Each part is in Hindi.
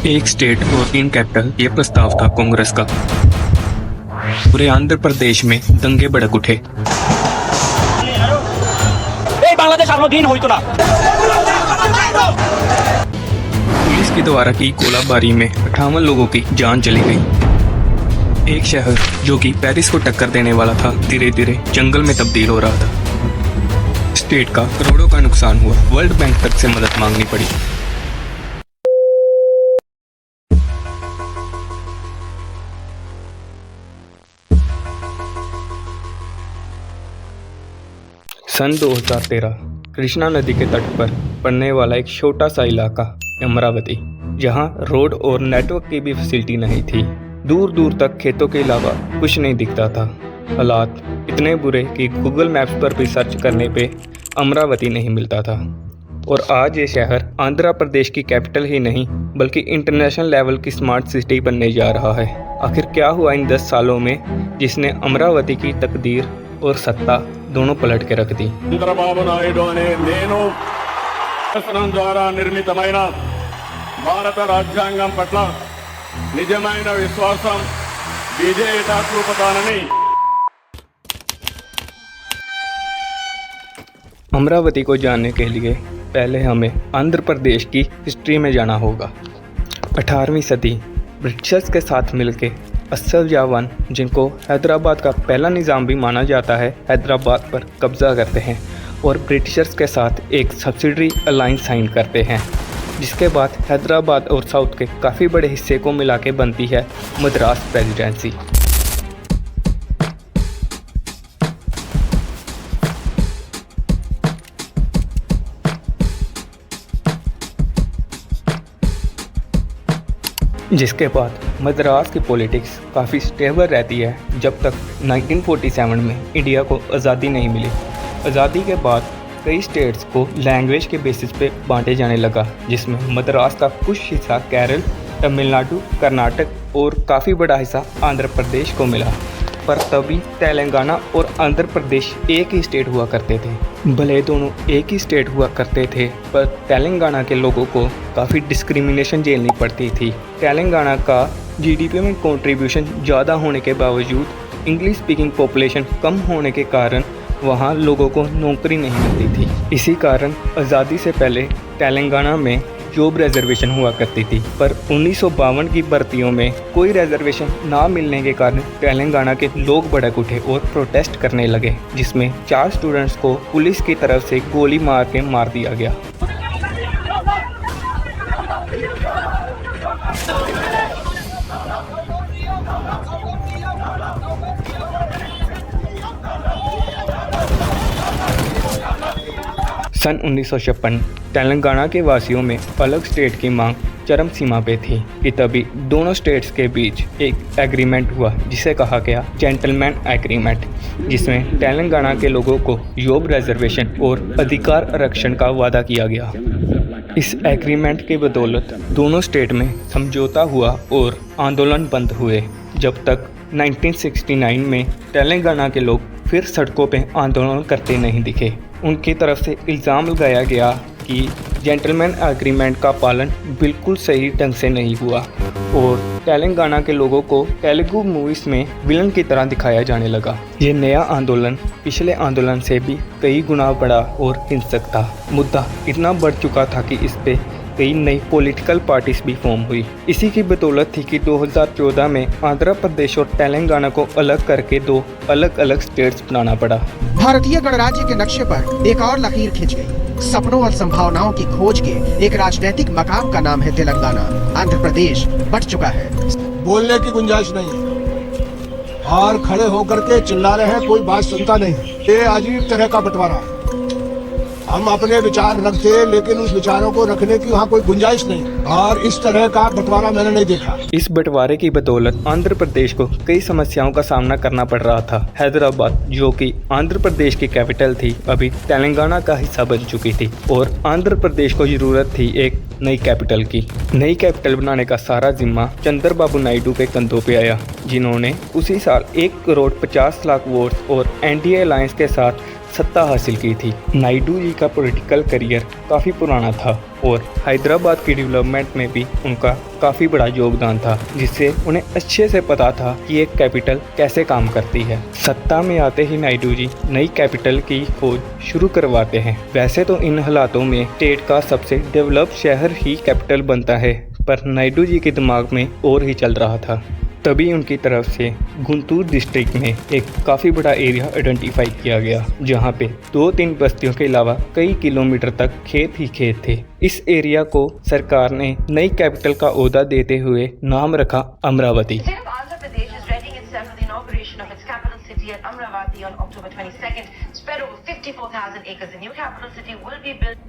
एक स्टेट और 3 कैपिटल ये प्रस्ताव था कांग्रेस का। पूरे आंध्र प्रदेश में दंगे भड़क उठे। पुलिस के द्वारा की गोलाबारी में 58 लोगों की जान चली गई। एक शहर जो कि पेरिस को टक्कर देने वाला था धीरे धीरे जंगल में तब्दील हो रहा था। स्टेट का करोड़ों का नुकसान हुआ। वर्ल्ड बैंक तक से मदद मांगनी पड़ी। सन 2013 कृष्णा नदी के तट पर पड़ने वाला एक छोटा सा इलाका अमरावती, जहां रोड और नेटवर्क की भी फैसिलिटी नहीं थी। दूर दूर तक खेतों के अलावा कुछ नहीं दिखता था। हालात इतने बुरे कि गूगल मैप्स पर भी सर्च करने पे अमरावती नहीं मिलता था। और आज ये शहर आंध्र प्रदेश की कैपिटल ही नहीं बल्कि इंटरनेशनल लेवल की स्मार्ट सिटी बनने जा रहा है। आखिर क्या हुआ इन 10 सालों में जिसने अमरावती की तकदीर और सत्ता दोनों पलट के रख दी। చంద్రబాబు నాయుడు అనే నేను శాసనం ద్వారా నిర్మితమైన భారత రాజ్యాంగం పట్ల నిజమైన విశ్వాసం విజేత చూపుతానని। अमरावती को जानने के लिए पहले हमें आंध्र प्रदेश की हिस्ट्री में जाना होगा। 18वीं सदी ब्रिटिशर्स के साथ मिलकर असफ जाह, जिनको हैदराबाद का पहला निज़ाम भी माना जाता है, हैदराबाद पर कब्ज़ा करते हैं और ब्रिटिशर्स के साथ एक सब्सिडरी अलाइंस साइन करते हैं, जिसके बाद हैदराबाद और साउथ के काफ़ी बड़े हिस्से को मिला के बनती है मद्रास प्रेसिडेंसी। जिसके बाद मद्रास की पॉलिटिक्स काफ़ी स्टेबल रहती है जब तक 1947 में इंडिया को आज़ादी नहीं मिली। आज़ादी के बाद कई स्टेट्स को लैंग्वेज के बेसिस पे बांटे जाने लगा, जिसमें मद्रास का कुछ हिस्सा केरल, तमिलनाडु, कर्नाटक और काफ़ी बड़ा हिस्सा आंध्र प्रदेश को मिला। पर तभी तेलंगाना और आंध्र प्रदेश एक ही स्टेट हुआ करते थे। भले दोनों एक ही स्टेट हुआ करते थे, पर तेलंगाना के लोगों को काफ़ी डिस्क्रिमिनेशन झेलनी पड़ती थी। तेलंगाना का जीडीपी में कंट्रीब्यूशन ज़्यादा होने के बावजूद इंग्लिश स्पीकिंग पॉपुलेशन कम होने के कारण वहाँ लोगों को नौकरी नहीं मिलती थी। इसी कारण आज़ादी से पहले तेलंगाना में जॉब रिजर्वेशन हुआ करती थी, पर 1952 की भर्तियों में कोई रिजर्वेशन ना मिलने के कारण तेलंगाना के लोग भड़क उठे और प्रोटेस्ट करने लगे, जिसमें 4 स्टूडेंट्स को पुलिस की तरफ से गोली मार के मार दिया गया। सन 1956 तेलंगाना के वासियों में अलग स्टेट की मांग चरम सीमा पे थी कि तभी दोनों स्टेट्स के बीच एक एग्रीमेंट हुआ, जिसे कहा गया जेंटलमैन एग्रीमेंट, जिसमें तेलंगाना के लोगों को जॉब रिजर्वेशन और अधिकार आरक्षण का वादा किया गया। इस एग्रीमेंट के बदौलत दोनों स्टेट में समझौता हुआ और आंदोलन बंद हुए, जब तक 1969 में तेलंगाना के लोग फिर सड़कों पे आंदोलन करते नहीं दिखे। उनकी तरफ से इल्ज़ाम लगाया गया कि जेंटलमैन एग्रीमेंट का पालन बिल्कुल सही ढंग से नहीं हुआ और तेलंगाना के लोगों को तेलुगु मूवीज़ में विलन की तरह दिखाया जाने लगा। ये नया आंदोलन पिछले आंदोलन से भी कई गुना बड़ा और हिंसक था। मुद्दा इतना बढ़ चुका था कि इस पे कई नई पॉलिटिकल पार्टीज भी फॉर्म हुई। इसी की बदौलत थी कि 2014 में आंध्र प्रदेश और तेलंगाना को अलग करके 2 अलग अलग स्टेट्स बनाना पड़ा। भारतीय गणराज्य के नक्शे पर एक और लकीर खिंच गई। सपनों और संभावनाओं की खोज के एक राजनीतिक मकाम का नाम है तेलंगाना। आंध्र प्रदेश बट चुका है। बोलने की गुंजाइश नहीं है और खड़े होकर के चिल्ला रहे हैं, कोई बात सुनता नहीं। ये अजीब तरह का बंटवारा है। हम अपने विचार रखते हैं, लेकिन उस विचारों को रखने की वहाँ कोई गुंजाइश नहीं, और इस तरह का बंटवारा मैंने नहीं देखा। इस बंटवारे की बदौलत आंध्र प्रदेश को कई समस्याओं का सामना करना पड़ रहा था। हैदराबाद, जो कि आंध्र प्रदेश की कैपिटल थी, अभी तेलंगाना का हिस्सा बन चुकी थी और आंध्र प्रदेश को जरूरत थी एक नई कैपिटल की। नई कैपिटल बनाने का सारा जिम्मा चंद्रबाबू नायडू के कंधों पे आया, जिन्होंने उसी साल 1,50,00,000 वोट और एनडीए अलायंस के साथ सत्ता हासिल की थी। नायडू जी का पॉलिटिकल करियर काफ़ी पुराना था और हैदराबाद की डेवलपमेंट में भी उनका काफ़ी बड़ा योगदान था, जिससे उन्हें अच्छे से पता था कि एक कैपिटल कैसे काम करती है। सत्ता में आते ही नायडू जी नई कैपिटल की खोज शुरू करवाते हैं। वैसे तो इन हालातों में स्टेट का सबसे डेवलप शहर ही कैपिटल बनता है, पर नायडू जी के दिमाग में और ही चल रहा था। तभी उनकी तरफ से गुंटूर डिस्ट्रिक्ट में एक काफ़ी बड़ा एरिया आइडेंटिफाई किया गया, जहां पे 2-3 बस्तियों के अलावा कई किलोमीटर तक खेत ही खेत थे। इस एरिया को सरकार ने नई कैपिटल का ओहदा देते हुए नाम रखा Amravati. Of its capital city at Amravati on October 22nd, spread over 54,000 acres. The new capital city will be built.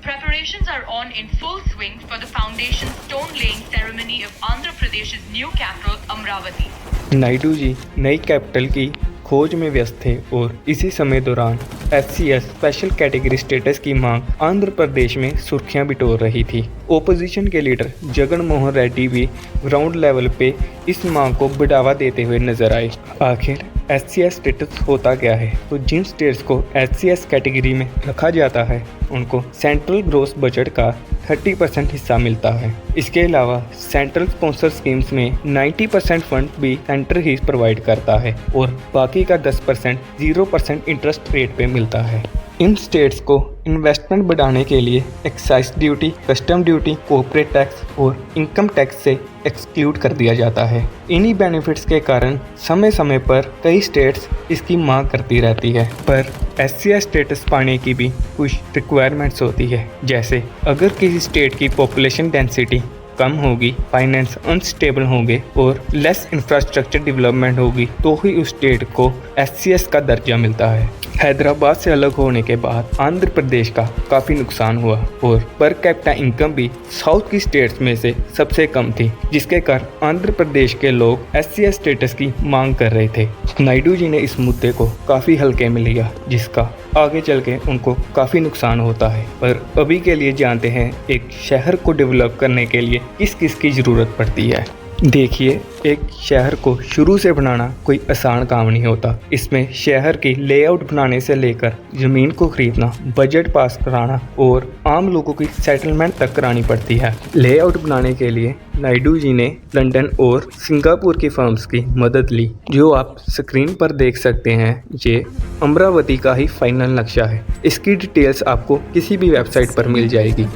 Preparations are on in full swing for the foundation stone-laying ceremony of Andhra Pradesh's new capital, Amravati. Naidu ji नई कैपिटल की खोज में व्यस्त थे और इसी समय दौरान SCS स्पेशल कैटेगरी स्टेटस की मांग आंध्र प्रदेश में सुर्खियां बिटोर रही थी। ओपोजिशन के लीडर जगन मोहन रेड्डी भी ग्राउंड लेवल पे इस मांग को बढ़ावा देते हुए नजर आए। आखिर SCS स्टेटस होता क्या है? तो जिन स्टेट्स को SCS कैटेगरी में रखा जाता है उनको सेंट्रल ग्रोस बजट का 30% हिस्सा मिलता है। इसके अलावा सेंट्रल स्पॉन्सर स्कीम्स में 90% फंड भी सेंटर ही प्रोवाइड करता है और बाकी का 10% 0% इंटरेस्ट रेट पे मिलता है। इन स्टेट्स को इन्वेस्टमेंट बढ़ाने के लिए excise duty, custom duty, corporate tax और इनकम टैक्स से एक्सक्लूड कर दिया जाता है। इन्हीं बेनिफिट्स के कारण समय समय पर कई स्टेट्स इसकी मांग करती रहती है, पर SCS स्टेटस पाने की भी कुछ रिक्वायरमेंट्स होती है। जैसे अगर किसी स्टेट की पॉपुलेशन डेंसिटी कम होगी, फाइनेंस अनस्टेबल होंगे और लेस इंफ्रास्ट्रक्चर डेवलपमेंट होगी तो ही उस स्टेट को SCS का दर्जा मिलता है। हैदराबाद से अलग होने के बाद आंध्र प्रदेश का काफ़ी नुकसान हुआ और पर कैपिटा इनकम भी साउथ की स्टेट्स में से सबसे कम थी, जिसके कारण आंध्र प्रदेश के लोग SCS स्टेटस की मांग कर रहे थे। नायडू जी ने इस मुद्दे को काफ़ी हल्के में लिया, जिसका आगे चल के उनको काफ़ी नुकसान होता है। पर अभी के लिए जानते हैं एक शहर को डेवलप करने के लिए किस किस की ज़रूरत पड़ती है। देखिए, एक शहर को शुरू से बनाना कोई आसान काम नहीं होता। इसमें शहर की लेआउट बनाने से लेकर ज़मीन को खरीदना, बजट पास कराना और आम लोगों की सेटलमेंट तक करानी पड़ती है। लेआउट बनाने के लिए नायडू जी ने लंदन और सिंगापुर की फर्म्स की मदद ली। जो आप स्क्रीन पर देख सकते हैं, ये अमरावती का ही फाइनल नक्शा है। इसकी डिटेल्स आपको किसी भी वेबसाइट पर मिल जाएगी।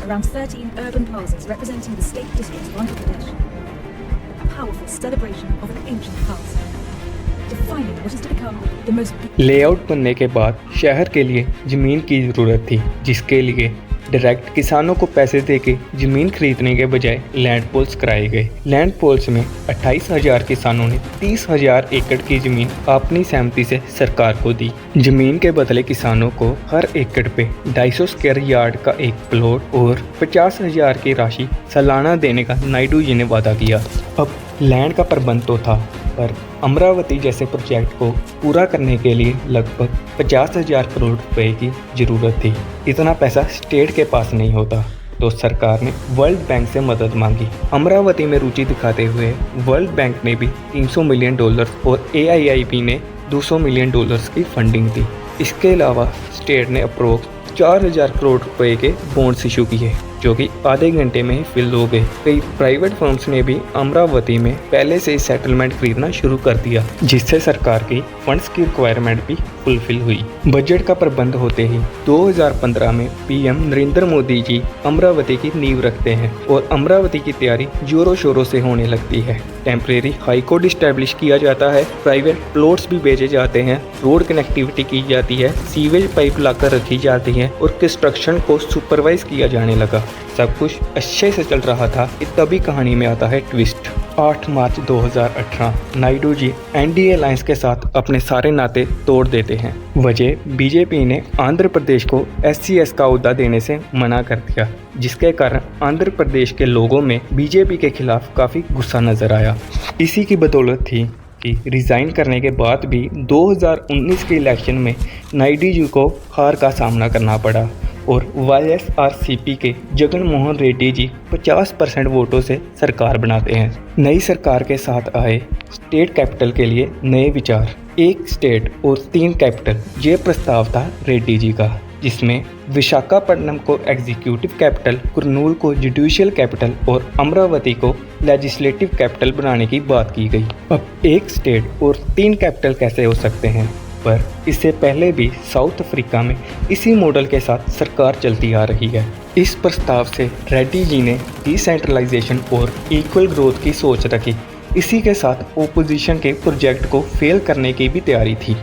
Around 13 urban plazas representing the state district of Andhra Pradesh. A powerful celebration of an ancient past, defining what is to become the most. Layout बनने के बाद शहर के लिए ज़मीन की ज़रूरत थी, जिसके लिए डायरेक्ट किसानों को पैसे देके ज़मीन खरीदने के बजाय लैंड पोल्स कराए गए। लैंड पोल्स में 28,000 किसानों ने 30,000 एकड़ की ज़मीन अपनी सहमति से सरकार को दी। ज़मीन के बदले किसानों को हर एकड़ पे 250 स्क्वायर यार्ड का एक प्लॉट और 50,000 की राशि सालाना देने का नायडू जी ने वादा किया। अब लैंड का प्रबंध तो था, पर अमरावती जैसे प्रोजेक्ट को पूरा करने के लिए लगभग 50,000 करोड़ रुपए की ज़रूरत थी। इतना पैसा स्टेट के पास नहीं होता, तो सरकार ने वर्ल्ड बैंक से मदद मांगी। अमरावती में रुचि दिखाते हुए वर्ल्ड बैंक ने भी $300 मिलियन और AIIB ने $200 मिलियन की फंडिंग दी। इसके अलावा स्टेट ने अप्रोक्स 4,000 करोड़ रुपए के बॉन्ड्स इशू किए, जो कि आधे घंटे में ही फिल हो गए। कई प्राइवेट फर्म्स ने भी अमरावती में पहले से ही सेटलमेंट खरीदना शुरू कर दिया, जिससे सरकार की फंड्स की रिक्वायरमेंट भी फुलफिल हुई। बजट का प्रबंध होते ही 2015 में PM नरेंद्र मोदी जी अमरावती की नींव रखते हैं और अमरावती की तैयारी जोरों शोरों से होने लगती है। टेम्परेरी हाई कोर्ट इस्टेब्लिश किया जाता है, प्राइवेट प्लॉट्स भी बेचे जाते हैं, रोड कनेक्टिविटी की जाती है, सीवेज पाइप लाकर रखी जाती है और कंस्ट्रक्शन को सुपरवाइज किया जाने लगा। सब कुछ अच्छे से चल रहा था कि तभी कहानी में आता है ट्विस्ट। 8 मार्च 2018 नायडू जी NDA अलायंस के साथ अपने सारे नाते तोड़ देते हैं। वजह BJP ने आंध्र प्रदेश को SCS का ओहदा देने से मना कर दिया, जिसके कारण आंध्र प्रदेश के लोगों में BJP के खिलाफ काफ़ी गुस्सा नजर आया। इसी की बदौलत थी कि रिज़ाइन करने के बाद भी 2019 के इलेक्शन में नायडू जी को हार का सामना करना पड़ा और YSRCP के जगन मोहन रेड्डी जी 50% वोटों से सरकार बनाते हैं। नई सरकार के साथ आए स्टेट कैपिटल के लिए नए विचार, 1 स्टेट और 3 कैपिटल, ये प्रस्ताव था रेड्डी जी का, जिसमें विशाखापट्टनम को एग्जीक्यूटिव कैपिटल, कुरनूल को जुडिशियल कैपिटल और अमरावती को लेजिस्लेटिव कैपिटल बनाने की बात की गई। अब एक स्टेट और 3 कैपिटल कैसे हो सकते हैं, पर इससे पहले भी साउथ अफ्रीका में इसी मॉडल के साथ सरकार चलती आ रही है। इस प्रस्ताव से रेड्डी जी ने डिसेंट्रलाइजेशन और इक्वल ग्रोथ की सोच रखी। इसी के साथ ओपोजिशन के प्रोजेक्ट को फेल करने की भी तैयारी थी।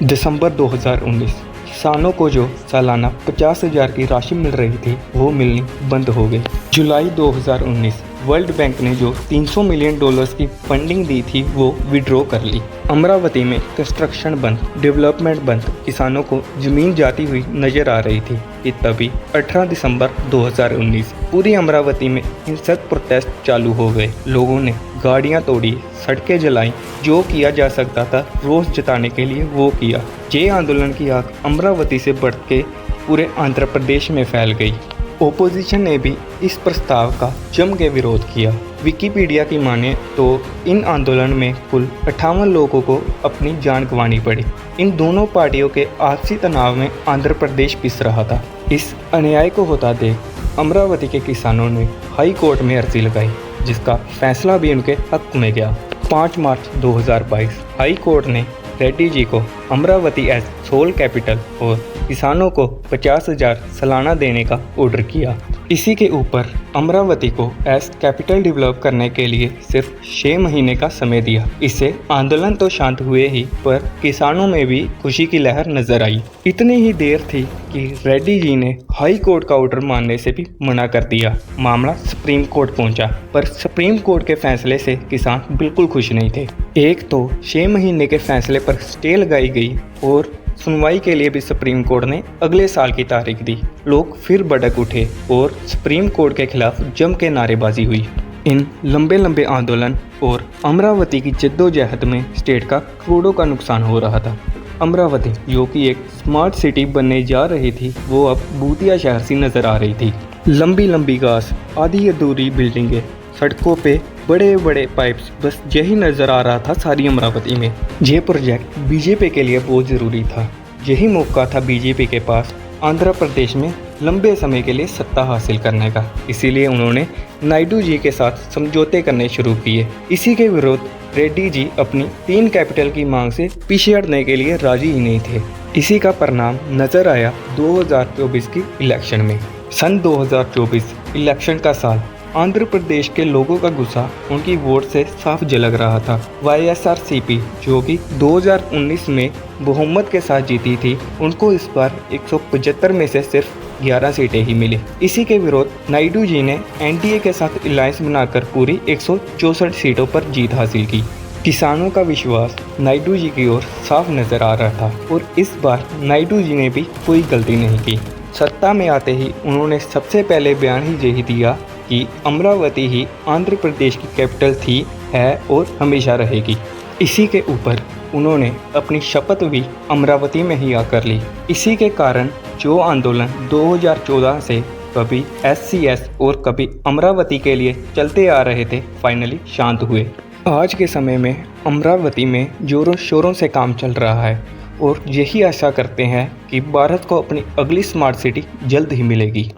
दिसंबर 2019 किसानों को जो सालाना 50,000 की राशि मिल रही थी वो मिलनी बंद हो गई। जुलाई 2019 वर्ल्ड बैंक ने जो $300 मिलियन की फंडिंग दी थी वो विड्रॉ कर ली। अमरावती में कंस्ट्रक्शन बंद, डेवलपमेंट बंद, किसानों को जमीन जाती हुई नजर आ रही थी कि तभी 18 दिसंबर 2019 पूरी अमरावती में हिंसक प्रोटेस्ट चालू हो गए। लोगों ने गाड़ियां तोड़ी, सड़कें जलाई, जो किया जा सकता था रोष जताने के लिए वो किया। ये आंदोलन की आग अमरावती से बढ़ के पूरे आंध्र प्रदेश में फैल गई। ओपोजिशन ने भी इस प्रस्ताव का जम के विरोध किया। विकिपीडिया की माने तो इन आंदोलन में कुल 58 लोगों को अपनी जान गंवानी पड़ी। इन दोनों पार्टियों के आपसी तनाव में आंध्र प्रदेश पिस रहा था। इस अन्याय को होता देख अमरावती के किसानों ने हाई कोर्ट में अर्जी लगाई, जिसका फैसला भी उनके हक में गया। 5 मार्च 2022 हाई कोर्ट ने रेड्डी जी को अमरावती एज सोल कैपिटल और किसानों को 50,000 सालाना देने का ऑर्डर किया। इसी के ऊपर अमरावती को एज कैपिटल डेवलप करने के लिए सिर्फ 6 महीने का समय दिया। इससे आंदोलन तो शांत हुए ही, पर किसानों में भी खुशी की लहर नजर आई। इतनी ही देर थी कि रेड्डी जी ने हाई कोर्ट का ऑर्डर मानने से भी मना कर दिया। मामला सुप्रीम कोर्ट पहुंचा, पर सुप्रीम कोर्ट के फैसले से किसान बिल्कुल खुश नहीं थे। एक तो 6 महीने के फैसले पर स्टे लगाई गई और सुनवाई के लिए भी सुप्रीम कोर्ट ने अगले साल की तारीख दी। लोग फिर भड़क उठे और सुप्रीम कोर्ट के खिलाफ जम के नारेबाजी हुई। इन लंबे लंबे आंदोलन और अमरावती की जद्दोजहद में स्टेट का करोड़ों का नुकसान हो रहा था। अमरावती जो कि एक स्मार्ट सिटी बनने जा रही थी, वो अब भूतिया शहर सी नजर आ रही थी। लंबी लंबी घास, आधी अधूरी बिल्डिंगें, सड़कों पे बड़े बड़े पाइप्स, बस यही नज़र आ रहा था सारी अमरावती में। ये प्रोजेक्ट बीजेपी के लिए बहुत ज़रूरी था। यही मौका था बीजेपी के पास आंध्र प्रदेश में लंबे समय के लिए सत्ता हासिल करने का। इसीलिए उन्होंने नायडू जी के साथ समझौते करने शुरू किए। इसी के विरोध रेड्डी जी अपनी 3 कैपिटल की मांग से पीछे हटने के लिए राजी ही नहीं थे। इसी का परिणाम नजर आया 2024 की इलेक्शन में। सन 2024 इलेक्शन का साल। आंध्र प्रदेश के लोगों का गुस्सा उनकी वोट से साफ झलक रहा था। YSRCP जो कि 2019 में बहुमत के साथ जीती थी, उनको इस बार 175 में से सिर्फ 11 सीटें ही मिली। इसी के विरोध नायडू जी ने NDA के साथ अलायंस बनाकर पूरी 164 सीटों पर जीत हासिल की। किसानों का विश्वास नायडू जी की ओर साफ नजर आ रहा था और इस बार नायडू जी ने भी कोई गलती नहीं की। सत्ता में आते ही उन्होंने सबसे पहले बयान ही यही दिया कि अमरावती ही आंध्र प्रदेश की कैपिटल थी, है और हमेशा रहेगी। इसी के ऊपर उन्होंने अपनी शपथ भी अमरावती में ही आकर ली। इसी के कारण जो आंदोलन 2014 से कभी SCS और कभी अमरावती के लिए चलते आ रहे थे, फाइनली शांत हुए। आज के समय में अमरावती में जोरों शोरों से काम चल रहा है और यही आशा करते हैं कि भारत को अपनी अगली स्मार्ट सिटी जल्द ही मिलेगी।